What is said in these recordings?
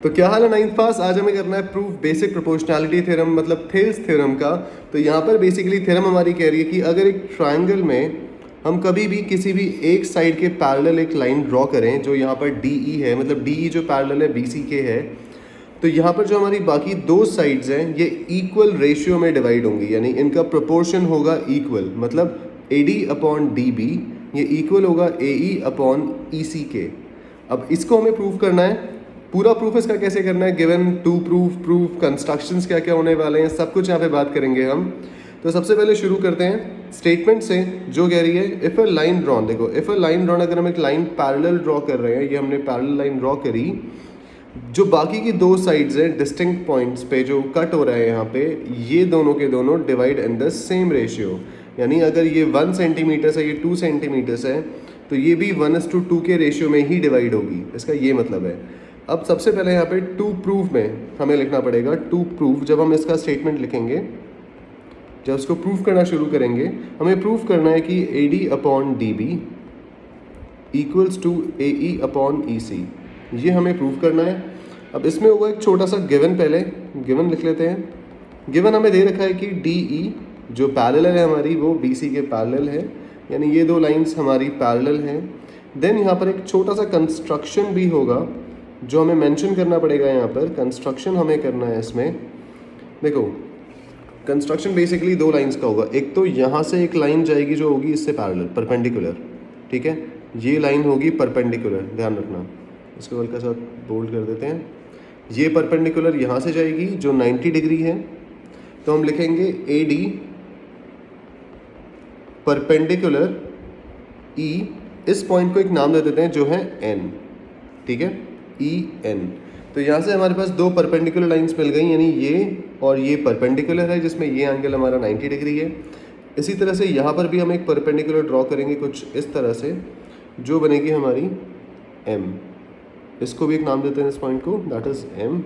तो क्या हाल है नाइन्थ पास। आज हमें करना है प्रूफ बेसिक प्रोपोर्शनैलिटी थ्योरम, मतलब थेल्स थ्योरम का। तो यहाँ पर बेसिकली थ्योरम हमारी कह रही है कि अगर एक ट्रायंगल में हम कभी भी किसी भी एक साइड के पैरेलल एक लाइन ड्रॉ करें जो यहाँ पर डी ई है, मतलब डी ई जो पैरेलल है बी सी के है, तो यहाँ पर जो हमारी बाकी दो साइड्स हैं ये इक्वल रेशियो में डिवाइड होंगी, यानी इनका प्रोपोर्शन होगा इक्वल, मतलब A D upon D B ये इक्वल होगा ए ई अपॉन ई सी के। अब इसको हमें प्रूव करना है। पूरा प्रूफ इसका कैसे करना है, गिवन टू प्रूफ कंस्ट्रक्शंस क्या क्या होने वाले हैं, सब कुछ यहाँ पे बात करेंगे हम। तो सबसे पहले शुरू करते हैं स्टेटमेंट से जो कह रही है इफ़ अ लाइन ड्रॉन। देखो इफ़ अ लाइन ड्रॉन, अगर हम एक लाइन पैरेलल ड्रॉ कर रहे हैं, ये हमने पैरेलल लाइन ड्रॉ करी, जो बाकी की दो साइड्स हैं डिस्टिंक्ट पॉइंट्स पे जो कट हो रहा है यहाँ पे, ये दोनों के दोनों divide in the same ratio. यानी अगर ये 1 सेंटीमीटर है, ये 2 सेंटीमीटर है, तो ये भी 1:2 के रेशियो में ही डिवाइड होगी, इसका ये मतलब है। अब सबसे पहले यहाँ पे टू प्रूफ में हमें लिखना पड़ेगा टू प्रूफ। जब हम इसका स्टेटमेंट लिखेंगे, जब इसको प्रूफ करना शुरू करेंगे, हमें प्रूफ करना है कि A D upon D B equals to A E upon E C, ये हमें प्रूफ करना है। अब इसमें होगा एक छोटा सा गिवन, पहले गिवन लिख लेते हैं। गिवन हमें दे रखा है कि डी ई जो पैरेलल है हमारी वो बी सी के पैरेलल है, यानी ये दो लाइंस हमारी पैरेलल हैं। देन यहाँ पर एक छोटा सा कंस्ट्रक्शन भी होगा जो हमें मेंशन करना पड़ेगा। यहाँ पर कंस्ट्रक्शन हमें करना है इसमें। देखो कंस्ट्रक्शन बेसिकली दो लाइंस का होगा। एक तो यहाँ से एक लाइन जाएगी जो होगी इससे पैरेलल परपेंडिकुलर, ठीक है, ये लाइन होगी परपेंडिकुलर, ध्यान रखना। इसको हल्का सा बोल्ड कर देते हैं। ये परपेंडिकुलर यहाँ से जाएगी जो 90 डिग्री है, तो हम लिखेंगे ए डी परपेंडिकुलर ई, इस पॉइंट को एक नाम दे देते हैं जो है एन, ठीक है, ई एन। तो यहाँ से हमारे पास दो परपेंडिकुलर लाइंस मिल गई, यानी ये और ये परपेंडिकुलर है जिसमें ये एंगल हमारा 90 डिग्री है। इसी तरह से यहाँ पर भी हम एक परपेंडिकुलर ड्रॉ करेंगे कुछ इस तरह से, जो बनेगी हमारी एम। इसको भी एक नाम देते हैं इस पॉइंट को, that is M.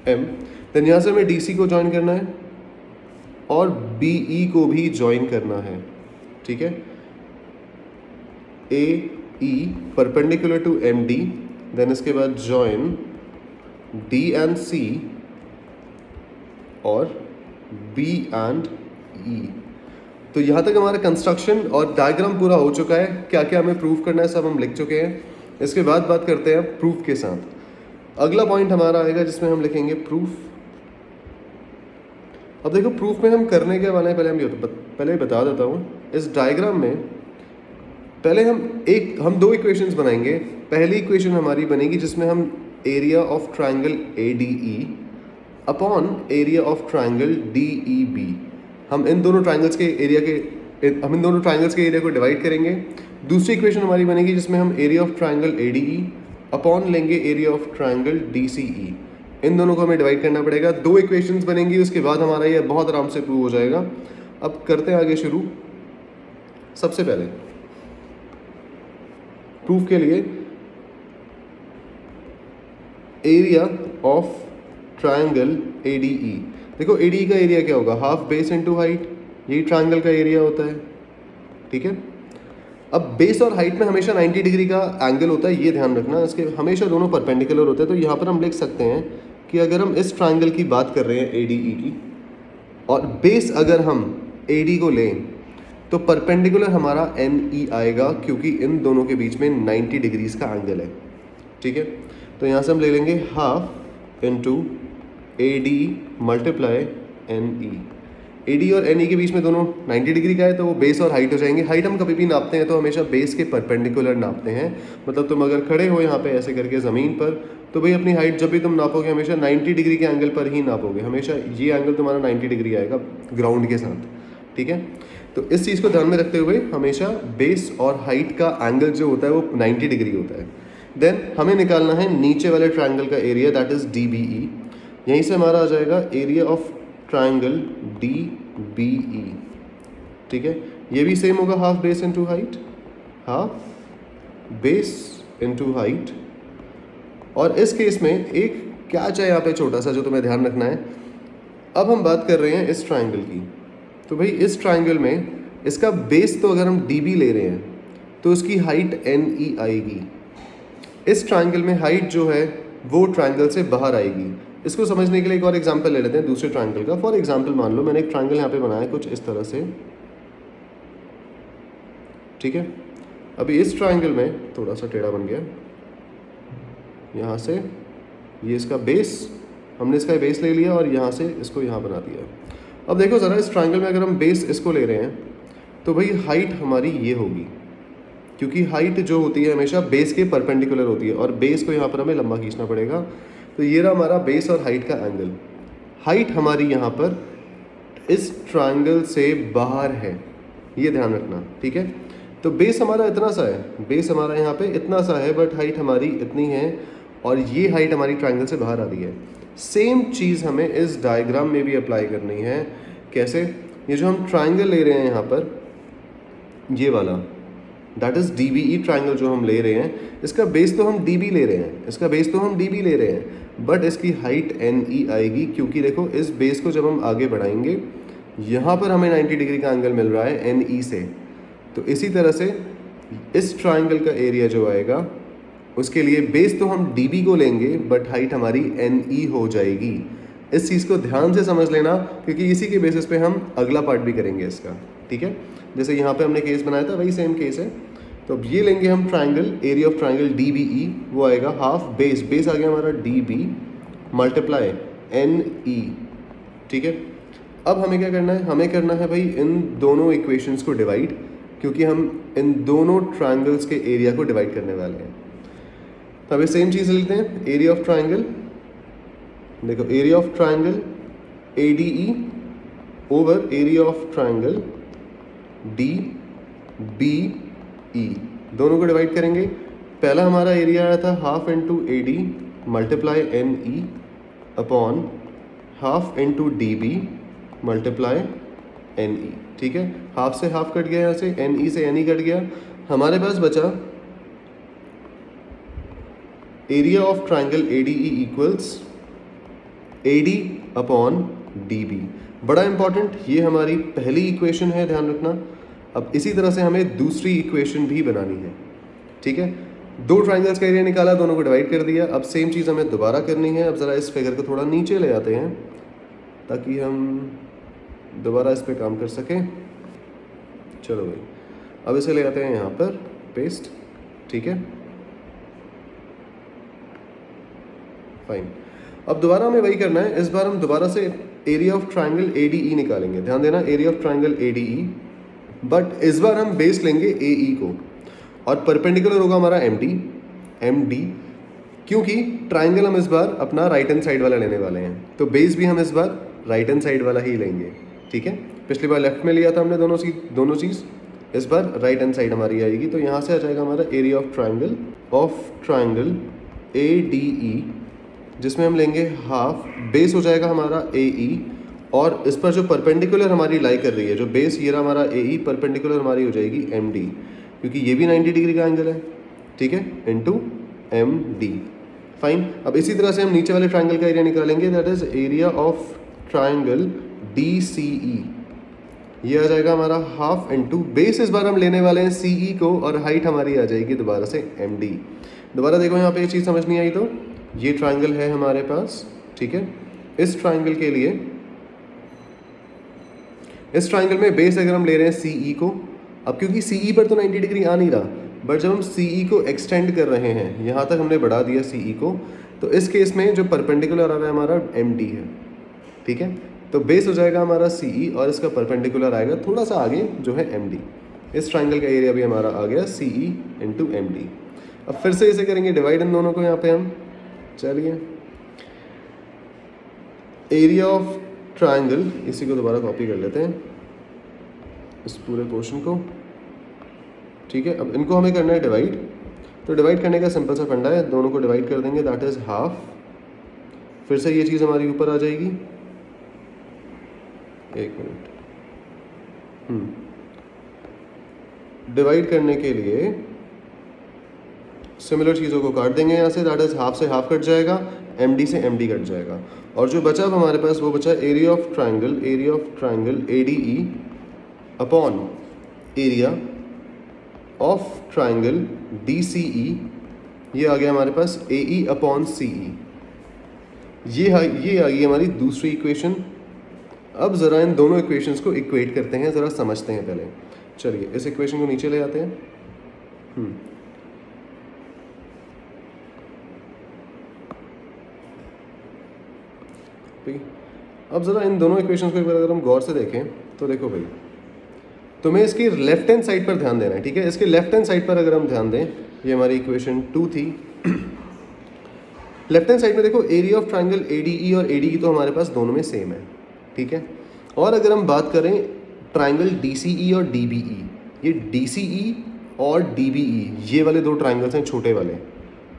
M then यहाँ से हमें डी सी को ज्वाइन करना है और बी ई को भी ज्वाइन करना है, ठीक है। A E perpendicular to M D, then इसके बाद ज्वाइन डी एंड सी और बी एंड ई। तो यहाँ तक हमारा कंस्ट्रक्शन और डायग्राम पूरा हो चुका है। क्या क्या हमें प्रूफ करना है सब हम लिख चुके हैं। इसके बाद बात करते हैं प्रूफ के साथ। अगला पॉइंट हमारा आएगा जिसमें हम लिखेंगे प्रूफ। अब देखो प्रूफ में हम करने के वाले हैं, पहले बता देता हूँ। इस डायग्राम में पहले हम दो इक्वेशंस बनाएंगे। पहली इक्वेशन हमारी बनेगी जिसमें हम area of triangle A D E upon area of triangle D E B, हम इन दोनों ट्रायंगल्स के एरिया को डिवाइड करेंगे। दूसरी इक्वेशन हमारी बनेगी जिसमें हम area of triangle A D E upon लेंगे area of triangle D C E. इन दोनों को हमें डिवाइड करना पड़ेगा। दो इक्वेशंस बनेंगी, उसके बाद हमारा ये बहुत आराम से प्रूव हो जाएगा। अब करते हैं आगे शुरू। सबसे पहले प्रूफ के लिए area of triangle A D ई। देखो ए डी ई का एरिया क्या होगा, हाफ बेस इनटू हाइट, यही ट्रायंगल का एरिया होता है, ठीक है। अब बेस और हाइट में हमेशा 90 डिग्री का एंगल होता है, ये ध्यान रखना। इसके हमेशा दोनों परपेंडिकुलर होते हैं। तो यहाँ पर हम लिख सकते हैं कि अगर हम इस ट्रायंगल की बात कर रहे हैं ए डी ई की, और बेस अगर हम ए डी को लें तो परपेंडिकुलर हमारा एन ई आएगा, क्योंकि इन दोनों के बीच में 90 डिग्रीज का एंगल है, ठीक है। तो यहाँ से हम ले लेंगे half into A D multiply N E. A D और एन ई के बीच में दोनों 90 डिग्री का है, तो वो बेस और हाइट हो जाएंगे। हाइट हम कभी भी नापते हैं तो हमेशा बेस के परपेंडिकुलर नापते हैं। मतलब तुम अगर खड़े हो यहाँ पे ऐसे करके ज़मीन पर, तो भाई अपनी हाइट जब भी तुम नापोगे हमेशा 90 डिग्री के एंगल पर ही नापोगे। हमेशा ये एंगल तुम्हारा 90 डिग्री आएगा ग्राउंड के साथ, ठीक है। तो इस चीज़ को ध्यान में रखते हुए हमेशा बेस और हाइट का एंगल जो होता है वो 90 डिग्री होता है। देन हमें निकालना है नीचे वाले ट्रायंगल का area, that is D B E. यहीं से हमारा आ जाएगा area of triangle D B E, ठीक है। ये भी सेम होगा, half base into height, half base into height. और इस केस में एक कैच है यहाँ पे छोटा सा जो तुम्हें ध्यान रखना है। अब हम बात कर रहे हैं इस ट्रायंगल की। तो भाई इस ट्रायंगल में इसका बेस तो अगर हम डी बी ले रहे हैं तो उसकी हाइट एन ई आएगी, इस ट्राइंगल में हाइट जो है वो ट्राइंगल से बाहर आएगी। इसको समझने के लिए एक और एग्जांपल ले लेते हैं दूसरे ट्राइंगल का। फॉर एग्जांपल मान लो मैंने एक ट्राइंगल यहाँ पे बनाया कुछ इस तरह से, ठीक है। अभी इस ट्राइंगल में थोड़ा सा टेढ़ा बन गया, यहाँ से ये इसका बेस, हमने इसका बेस ले लिया और यहाँ से इसको यहाँ बना दिया। अब देखो ज़रा, इस ट्राइंगल में अगर हम बेस इसको ले रहे हैं तो भाई हाइट हमारी ये होगी, क्योंकि हाइट जो होती है हमेशा बेस के परपेंडिकुलर होती है और बेस को यहाँ पर हमें लंबा खींचना पड़ेगा। तो ये रहा हमारा बेस और हाइट का एंगल। हाइट हमारी यहाँ पर इस ट्राइंगल से बाहर है, ये ध्यान रखना, ठीक है। तो बेस हमारा इतना सा है, बेस हमारा यहाँ पे इतना सा है, बट हाइट हमारी इतनी है और ये हाइट हमारी ट्राइंगल से बाहर आ रही है। सेम चीज़ हमें इस डायग्राम में भी अप्लाई करनी है। कैसे? ये जो हम ट्राइंगल ले रहे हैं यहाँ पर, ये वाला दैट इज़ DBE ट्राइंगल जो हम ले रहे हैं, इसका बेस तो हम DB ले रहे हैं, इसका बेस तो हम DB ले रहे हैं, बट इसकी हाइट NE आएगी, क्योंकि देखो इस बेस को जब हम आगे बढ़ाएंगे यहाँ पर हमें 90 डिग्री का एंगल मिल रहा है NE से। तो इसी तरह से इस ट्राइंगल का एरिया जो आएगा उसके लिए बेस तो हम DB को लेंगे, बट हाइट हमारी NE हो जाएगी। इस चीज़ को ध्यान से समझ लेना, क्योंकि इसी के बेसिस पे हम अगला पार्ट भी करेंगे इसका, ठीक है। जैसे यहाँ पे हमने केस बनाया था वही सेम केस है। तो अब ये लेंगे हम triangle, area of triangle DBE, वो आएगा हाफ बेस, बेस आ गया हमारा DB मल्टीप्लाई NE, ठीक है। अब हमें क्या करना है? हमें करना है भाई इन दोनों इक्वेशंस को डिवाइड, क्योंकि हम इन दोनों ट्राइंगल्स के एरिया को डिवाइड करने वाले हैं। तो अभी सेम चीज़ लेते हैं, एरिया ऑफ ट्राइंगल, देखो area of triangle ADE over area of triangle DBE, दोनों को डिवाइड करेंगे। पहला हमारा एरिया आया था half into AD multiply NE upon half into DB multiply NE, ठीक है। हाफ से हाफ कट गया, यहाँ से NE से NE कट गया, हमारे पास बचा area of triangle ADE equals AD upon DB। बड़ा इंपॉर्टेंट, ये हमारी पहली इक्वेशन है, ध्यान रखना। अब इसी तरह से हमें दूसरी इक्वेशन भी बनानी है, ठीक है। दो ट्राइंगल्स का एरिया निकाला, दोनों को डिवाइड कर दिया। अब सेम चीज़ हमें दोबारा करनी है। अब ज़रा इस फिगर को थोड़ा नीचे ले आते हैं ताकि हम दोबारा इस पर काम कर सकें। चलो भाई, अब इसे ले आते हैं यहाँ पर, पेस्ट, ठीक है, फाइन। अब दोबारा हमें वही करना है। इस बार हम दोबारा से एरिया ऑफ ट्राइंगल ADE निकालेंगे, ध्यान देना, area of triangle ADE, but इस बार हम बेस लेंगे AE को और परपेंडिकुलर होगा हमारा MD, क्योंकि ट्राइंगल हम इस बार अपना राइट हैंड साइड वाला लेने वाले हैं, तो बेस भी हम इस बार राइट हैंड साइड वाला ही लेंगे, ठीक है। पिछली बार लेफ्ट में लिया था हमने दोनों चीज़, इस बार राइट हैंड साइड हमारी आएगी। तो यहाँ से आ जाएगा हमारा एरिया ऑफ ट्राइंगल ADE, जिसमें हम लेंगे हाफ, बेस हो जाएगा हमारा AE, और इस पर जो परपेंडिकुलर हमारी लाई कर रही है, जो बेस ये रहा हमारा AE, परपेंडिकुलर हमारी हो जाएगी MD, क्योंकि ये भी 90 डिग्री का एंगल है, ठीक है, इनटू MD, फाइन। अब इसी तरह से हम नीचे वाले ट्राइंगल का एरिया निकालेंगे, that is area of triangle DCE, ये आ जाएगा हमारा हाफ इनटू बेस, इस बार हम लेने वाले हैं CE को, और हाइट हमारी आ जाएगी दोबारा से MD। दोबारा देखो यहाँ पे ये चीज़ समझ नहीं आई, तो ये ट्राइंगल है हमारे पास, ठीक है। इस ट्राइंगल के लिए, इस ट्राइंगल में बेस अगर हम ले रहे हैं CE को, अब क्योंकि CE पर तो 90 डिग्री आ नहीं रहा, बट जब हम CE को एक्सटेंड कर रहे हैं, यहाँ तक हमने बढ़ा दिया CE को, तो इस केस में जो परपेंडिकुलर आ रहा है हमारा MD है, ठीक है। तो बेस हो जाएगा हमारा CE और इसका परपेंडिकुलर आएगा थोड़ा सा आगे जो है MD। इस ट्राइंगल का एरिया भी हमारा आ गया CE इंटू MD। अब फिर से इसे करेंगे डिवाइड इन दोनों को यहाँ पे हम, चलिए एरिया ऑफ ट्राइंगल, इसी को दोबारा कॉपी कर लेते हैं, इस पूरे पोर्शन को, ठीक है। अब इनको हमें करना है डिवाइड, तो डिवाइड करने का सिंपल सा फंडा है, दोनों को डिवाइड कर देंगे, दैट इज हाफ। फिर से ये चीज़ हमारी ऊपर आ जाएगी, एक मिनट, डिवाइड करने के लिए सिमिलर चीज़ों को काट देंगे यहाँ से, दैट इज हाफ से हाफ कट जाएगा, MD से MD कट जाएगा, और जो बचा अब हमारे पास वो बचा area of triangle ADE upon area of triangle DCE ये आ गया हमारे पास AE अपॉन CE। ये आ गई हमारी दूसरी इक्वेशन। अब ज़रा इन दोनों इक्वेशंस को इक्वेट करते हैं, ज़रा समझते हैं पहले। चलिए इस इक्वेशन को नीचे ले आते हैं। अब ज़रा इन दोनों इक्वेशंस को एक बार अगर हम गौर से देखें तो देखो भाई, तुम्हें इसकी लेफ्ट हैंड साइड पर ध्यान देना है, ठीक है। इसके लेफ्ट हैंड साइड पर अगर हम ध्यान दें, ये हमारी इक्वेशन 2 थी। लेफ्ट हैंड साइड में देखो एरिया ऑफ ट्राइंगल ADE और ADE तो हमारे पास दोनों में सेम है, ठीक है। और अगर हम बात करें ट्राइंगल DCE और DBE, ये DCE और DBE ये वाले दो ट्राइंगल्स हैं छोटे वाले,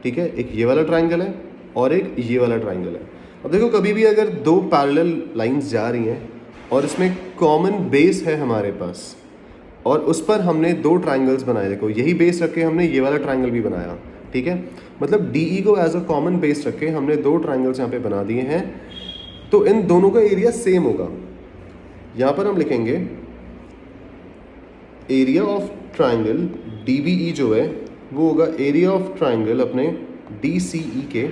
ठीक है। एक ये वाला ट्राइंगल है और एक ये वाला ट्राइंगल है। अब देखो कभी भी अगर दो पैरेलल लाइंस जा रही हैं और इसमें कॉमन बेस है हमारे पास और उस पर हमने दो ट्राइंगल्स बनाए, देखो यही बेस रख के हमने ये वाला ट्राइंगल भी बनाया, ठीक है। मतलब DE को एज अ कॉमन बेस रख के हमने दो ट्राइंगल्स यहाँ पे बना दिए हैं, तो इन दोनों का एरिया सेम होगा। यहाँ पर हम लिखेंगे एरिया ऑफ ट्राइंगल DBE जो है वो होगा एरिया ऑफ ट्राइंगल अपने DCE के,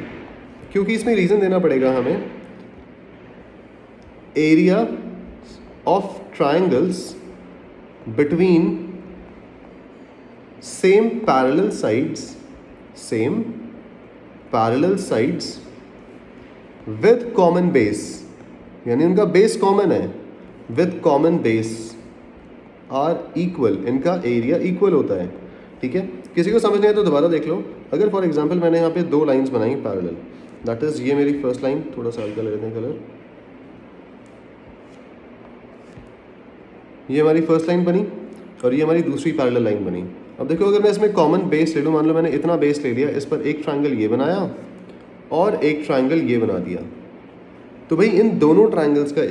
क्योंकि इसमें रीज़न देना पड़ेगा हमें। Area of triangles between same parallel sides with common base, यानी उनका बेस कॉमन है, with common base are equal, इनका एरिया इक्वल होता है, ठीक है। किसी को समझ नहीं है तो दोबारा देख लो। अगर फॉर एग्जांपल मैंने यहाँ पे दो लाइंस बनाई पैरेलल, दैट इज ये मेरी फर्स्ट लाइन, थोड़ा सा हल्का लेते हैं कलर, ये हमारी फर्स्ट लाइन बनी और ये हमारी दूसरी पैरेलल लाइन बनी। अब देखो अगर मैं इसमें कॉमन बेस ले लूँ, मान लो मैंने इतना बेस ले लिया, इस पर एक ट्राइंगल ये बनाया और एक ट्राइंगल ये बना दिया, तो भाई इन दोनों ट्राइंगल्स का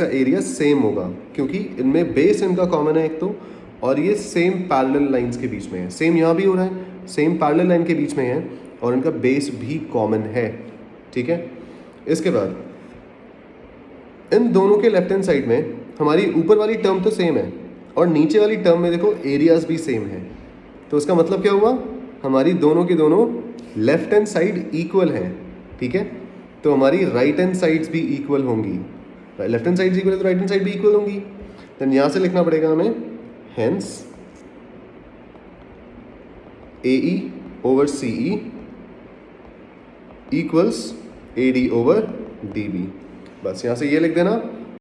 एरिया सेम होगा, क्योंकि इनमें बेस इनका कॉमन है एक तो, और ये सेम पैरेलल लाइंस के बीच में है। सेम यहाँ भी हो रहा है, सेम पैरेलल लाइन के बीच में है और इनका बेस भी कॉमन है, ठीक है। इसके बाद इन दोनों के लेफ्ट हैंड साइड में हमारी ऊपर वाली टर्म तो सेम है और नीचे वाली टर्म में देखो एरियाज भी सेम है, तो इसका मतलब क्या हुआ, हमारी दोनों की दोनों लेफ्ट हैंड साइड इक्वल है, ठीक है। तो हमारी राइट हैंड साइड्स भी इक्वल होंगी, लेफ्ट हैंड साइड इक्वल है तो राइट हैंड साइड भी इक्वल होंगी। देन यहाँ से लिखना पड़ेगा हमें hence AE over CE equals AD over DB। बस यहाँ से ये लिख देना